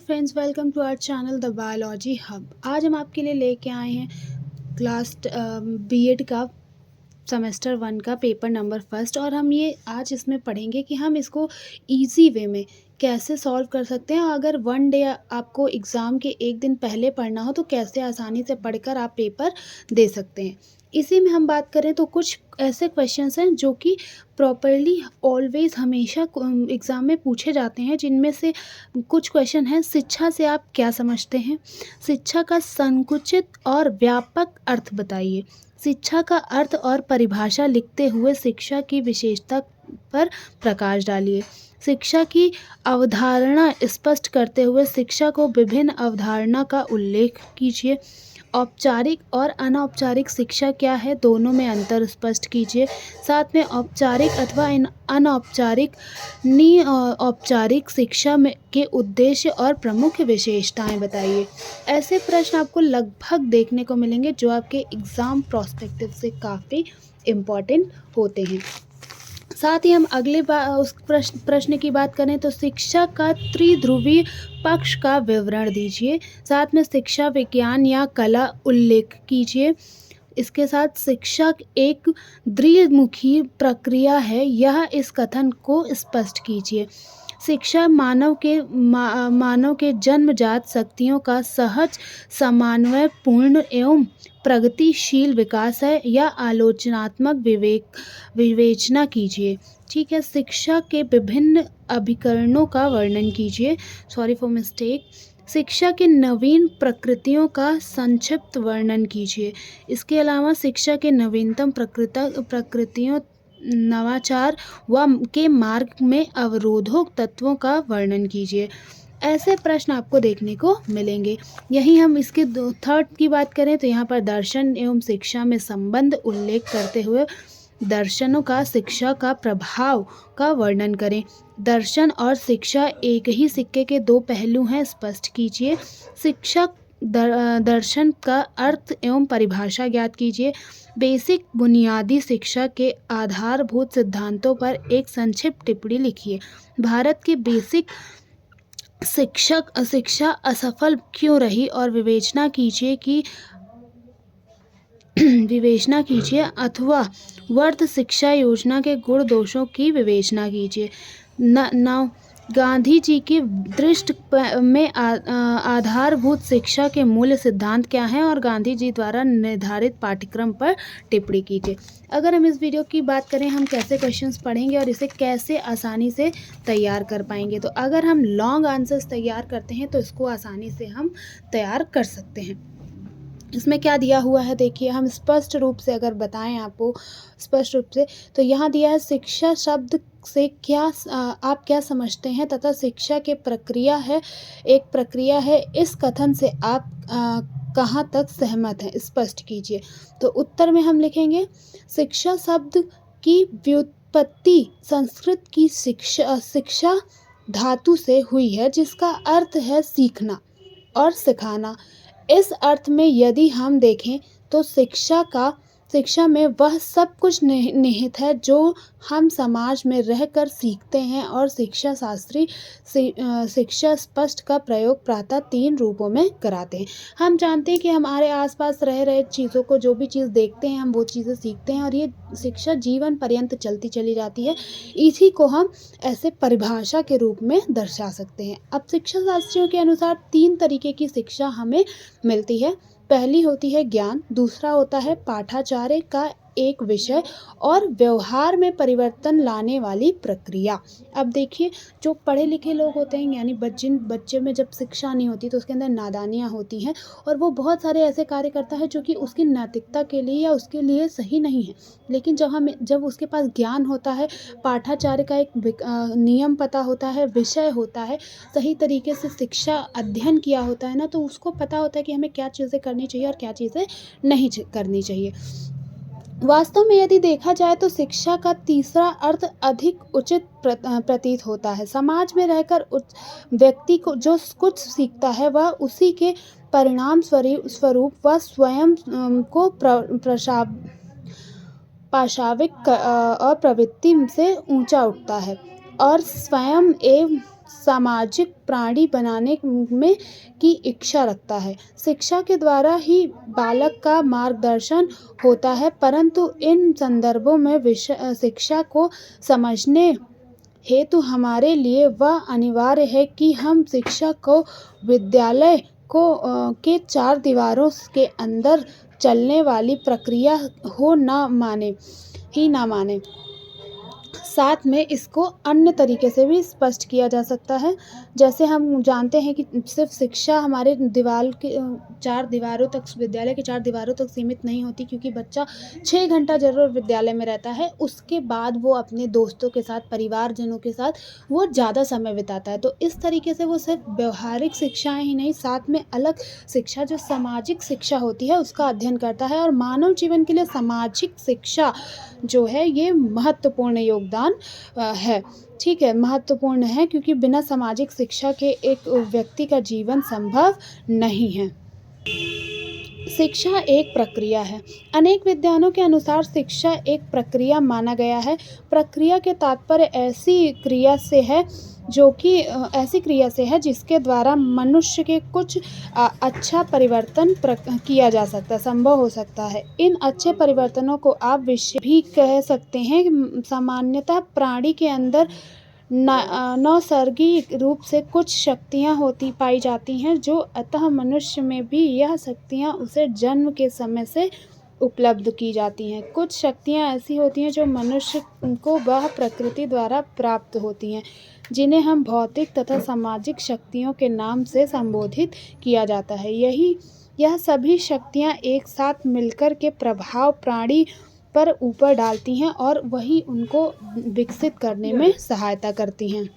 Friends, welcome to our channel the biology hub. आज हम आपके लिए लेके आए हैं क्लास बीएड का सेमेस्टर 1 का पेपर नंबर फर्स्ट। और हम ये आज इसमें पढ़ेंगे कि हम इसको इजी वे में कैसे सॉल्व कर सकते हैं। अगर वन डे आपको एग्ज़ाम के एक दिन पहले पढ़ना हो तो कैसे आसानी से पढ़कर आप पेपर दे सकते हैं। इसी में हम बात करें तो कुछ ऐसे क्वेश्चंस हैं जो कि प्रॉपरली ऑलवेज हमेशा एग्ज़ाम में पूछे जाते हैं, जिनमें से कुछ क्वेश्चन हैं। शिक्षा से आप क्या समझते हैं? शिक्षा का संकुचित और व्यापक अर्थ बताइए। शिक्षा का अर्थ और परिभाषा लिखते हुए शिक्षा की विशेषता पर प्रकाश डालिए। शिक्षा की अवधारणा स्पष्ट करते हुए शिक्षा को विभिन्न अवधारणा का उल्लेख कीजिए। औपचारिक और अनौपचारिक शिक्षा क्या है, दोनों में अंतर स्पष्ट कीजिए। साथ में औपचारिक अथवा अनौपचारिक औपचारिक शिक्षा में के उद्देश्य और प्रमुख विशेषताएं बताइए। ऐसे प्रश्न आपको लगभग देखने को मिलेंगे जो आपके एग्ज़ाम प्रोस्पेक्टिव से काफ़ी इम्पॉर्टेंट होते हैं। साथ ही हम अगले उस प्रश्न की बात करें तो शिक्षा का त्रिध्रुवीय पक्ष का विवरण दीजिए। साथ में शिक्षा विज्ञान या कला उल्लेख कीजिए। इसके साथ शिक्षा एक द्विमुखी प्रक्रिया है, यह इस कथन को स्पष्ट कीजिए। शिक्षा मानव के जन्मजात शक्तियों का सहज समन्वय पूर्ण एवं प्रगतिशील विकास है या आलोचनात्मक विवेचना कीजिए। ठीक है। शिक्षा के विभिन्न अभिकरणों का वर्णन कीजिए। Sorry for mistake. शिक्षा के नवीन प्रकृतियों का संक्षिप्त वर्णन कीजिए। इसके अलावा शिक्षा के नवीनतम प्रकृतियों, नवाचार के मार्ग में अवरोधक तत्वों का वर्णन कीजिए। ऐसे प्रश्न आपको देखने को मिलेंगे। यही हम इसके थर्ड की बात करें तो यहाँ पर दर्शन एवं शिक्षा में संबंध उल्लेख करते हुए दर्शनों का शिक्षा का प्रभाव का वर्णन करें। दर्शन और शिक्षा एक ही सिक्के के दो पहलू हैं, स्पष्ट कीजिए। शिक्षक दर्शन का अर्थ एवं परिभाषा ज्ञात कीजिए। बेसिक बुनियादी शिक्षा के आधारभूत सिद्धांतों पर एक संक्षिप्त टिप्पणी लिखिए। भारत के बेसिक शिक्षा असफल क्यों रही और विवेचना कीजिए अथवा वर्ध शिक्षा योजना के गुण दोषों की विवेचना कीजिए। नौ, गांधी जी की दृष्टि में आधारभूत शिक्षा के मूल सिद्धांत क्या हैं और गांधी जी द्वारा निर्धारित पाठ्यक्रम पर टिप्पणी कीजिए। अगर हम इस वीडियो की बात करें हम कैसे क्वेश्चंस पढ़ेंगे और इसे कैसे आसानी से तैयार कर पाएंगे, तो अगर हम लॉन्ग आंसर्स तैयार करते हैं तो इसको आसानी से हम तैयार कर सकते हैं। इसमें क्या दिया हुआ है देखिए, हम स्पष्ट रूप से अगर बताएं आपको स्पष्ट रूप से, तो यहाँ दिया है शिक्षा शब्द से आप क्या समझते हैं तथा शिक्षा के एक प्रक्रिया है। इस कथन से आप कहाँ तक सहमत हैं, स्पष्ट कीजिए। तो उत्तर में हम लिखेंगे शिक्षा शब्द की व्युत्पत्ति संस्कृत की शिक्षा धातु से हुई है, जिसका अर्थ है सीखना और सिखाना। इस अर्थ में यदि हम देखें तो शिक्षा में वह सब कुछ निहित है जो हम समाज में रहकर सीखते हैं। और शिक्षा शास्त्री शिक्षा स्पष्ट का प्रयोग प्रातः 3 रूपों में कराते हैं। हम जानते हैं कि हमारे आसपास रह रहे चीज़ों को, जो भी चीज़ देखते हैं हम वो चीज़ें सीखते हैं और ये शिक्षा जीवन पर्यंत चलती चली जाती है। इसी को हम ऐसे परिभाषा के रूप में दर्शा सकते हैं। अब शिक्षा शास्त्रियों के अनुसार 3 तरीके की शिक्षा हमें मिलती है। पहली होती है ज्ञान, दूसरा होता है पाठाचार्य का एक विषय और व्यवहार में परिवर्तन लाने वाली प्रक्रिया। अब देखिए, जो पढ़े लिखे लोग होते हैं, यानी बच्चे में जब शिक्षा नहीं होती तो उसके अंदर नादानियाँ होती हैं और वो बहुत सारे ऐसे कार्य करता है जो कि उसकी नैतिकता के लिए या उसके लिए सही नहीं है। लेकिन जब उसके पास ज्ञान होता है, पाठाचार्य का एक नियम पता होता है, विषय होता है, सही तरीके से शिक्षा अध्ययन किया होता है ना, तो उसको पता होता है कि हमें क्या चीज़ें करनी चाहिए और क्या चीज़ें नहीं करनी चाहिए। वास्तव में यदि देखा जाए तो शिक्षा का तीसरा अर्थ अधिक उचित प्रतीत होता है। समाज में रहकर व्यक्ति को जो कुछ सीखता है वह उसी के परिणाम स्वरूप वह स्वयं को पाशविक और प्रवृत्ति से ऊंचा उठता है और स्वयं सामाजिक प्राणी बनाने में की इच्छा रखता है। शिक्षा के द्वारा ही बालक का मार्गदर्शन होता है, परंतु इन संदर्भों में शिक्षा को समझने हेतु हमारे लिए वह अनिवार्य है कि हम शिक्षा को विद्यालय को के चार दीवारों के अंदर चलने वाली प्रक्रिया ना माने। साथ में इसको अन्य तरीके से भी स्पष्ट किया जा सकता है। जैसे हम जानते हैं कि सिर्फ शिक्षा हमारे चार दीवारों तक, विद्यालय के चार दीवारों तक सीमित नहीं होती, क्योंकि बच्चा 6 घंटा ज़रूर विद्यालय में रहता है। उसके बाद वो अपने दोस्तों के साथ, परिवारजनों के साथ वो ज़्यादा समय बिताता है। तो इस तरीके से वो सिर्फ व्यवहारिक शिक्षाएं ही नहीं, साथ में अलग शिक्षा जो सामाजिक शिक्षा होती है उसका अध्ययन करता है। और मानव जीवन के लिए सामाजिक शिक्षा जो है ये महत्वपूर्ण योगदान है। ठीक है, महत्वपूर्ण है, क्योंकि बिना सामाजिक शिक्षा के एक व्यक्ति का जीवन संभव नहीं है। शिक्षा एक प्रक्रिया है। अनेक विद्वानों के अनुसार शिक्षा एक प्रक्रिया माना गया है। प्रक्रिया के तात्पर्य ऐसी क्रिया से है जिसके द्वारा मनुष्य के कुछ अच्छा परिवर्तन किया जा सकता है, संभव हो सकता है। इन अच्छे परिवर्तनों को आप विषय भी कह सकते हैं। सामान्यतः प्राणी के अंदर नैसर्गिक रूप से कुछ शक्तियाँ पाई जाती हैं, जो अतः मनुष्य में भी यह शक्तियाँ उसे जन्म के समय से उपलब्ध की जाती हैं। कुछ शक्तियाँ ऐसी होती हैं जो मनुष्य को वह प्रकृति द्वारा प्राप्त होती हैं, जिन्हें हम भौतिक तथा सामाजिक शक्तियों के नाम से संबोधित किया जाता है। यह सभी शक्तियाँ एक साथ मिलकर के प्रभाव प्राणी पर ऊपर डालती हैं और वही उनको विकसित करने में सहायता करती हैं।